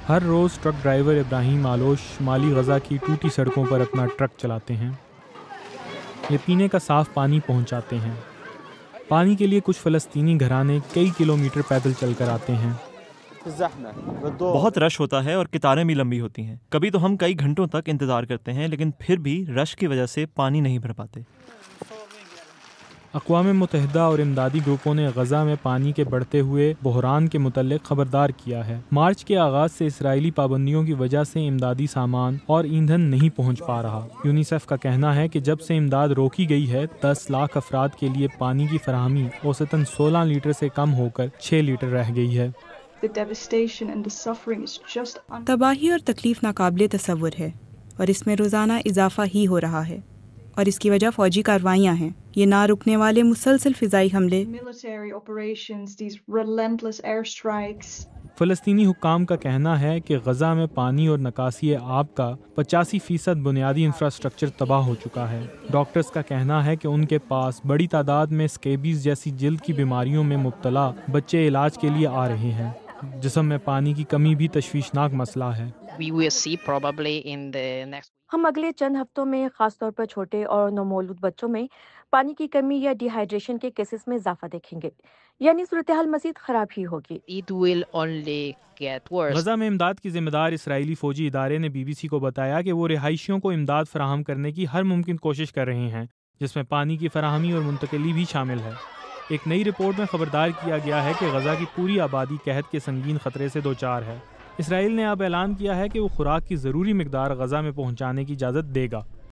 ہر روز truck driver ابراہیم آلوش شمالی غزہ کی ٹوٹی سڑکوں پر اپنا ٹرک چلاتے ہیں. یہ پینے کا صاف پانی پہنچاتے ہیں. پانی کے لیے کچھ فلسطینی گھرانے کئی کلومیٹر پیدل چل کر آتے ہیں. بہت رش ہوتا ہے اور قطاریں بھی لمبی ہوتی ہیں. کبھی تو ہم کئی گھنٹوں تک انتظار کرتے ہیں لیکن پھر بھی رش کی وجہ سے پانی نہیں بھر پاتے. اقوام متحدہ اور امدادی گروپوں نے غزہ میں پانی کے بڑھتے ہوئے بحران کے متعلق خبردار کیا ہے. مارچ کے آغاز سے اسرائیلی پابندیوں کی وجہ سے امدادی سامان اور ایندھن نہیں پہنچ پا رہا. یونیسیف کا کہنا ہے کہ جب سے امداد روکی گئی ہے 10 لاکھ افراد کے لیے پانی کی فراہمی اوسطاً 16 لیٹر سے کم ہو کر 6 لیٹر رہ گئی ہے. تباہی اور تکلیف ناقابل تصور ہے اور اس میں روزانہ اضافہ ہی ہو رہا ہے اور اس کی وجہ فوجی کارروائیاں ہیں. یہ نہ رکنے والے مسلسل فضائی حملے. فلسطینی حکام کا کہنا ہے کہ غزہ میں پانی اور نکاسی آب کا 85% بنیادی انفراسٹرکچر تباہ ہو چکا ہے. ڈاکٹرز کا کہنا ہے کہ ان کے پاس بڑی تعداد میں سکیبیز جیسی جلد کی بیماریوں میں مبتلا بچے علاج کے لیے آ رہے ہیں. جسم میں پانی کی کمی بھی تشویشناک مسئلہ ہے. ہم اگلے چند ہفتوں میں خاص طور پر چھوٹے اور نومولود بچوں میں پانی کی کمی یا ڈی ہائیڈریشن کے کیسز میں اضافہ دیکھیں گے. یعنی صورتحال مزید خراب ہی ہوگی. غزہ میں امداد کی ذمہ دار اسرائیلی فوجی ادارے نے BBC کو بتایا کہ وہ رہائشیوں کو امداد فراہم کرنے کی ہر ممکن کوشش کر رہے ہیں جس میں پانی کی فراہمی اور منتقلی بھی شامل ہے. ایک نئی رپورٹ میں خبردار کیا گیا ہے کہ غزہ کی پوری آبادی قحط کے سنگین خطرے سے دوچار ہے. اسرائیل نے اب اعلان کیا ہے کہ وہ خوراک کی ضروری مقدار غزہ میں پہنچانے کی اجازت دے گا.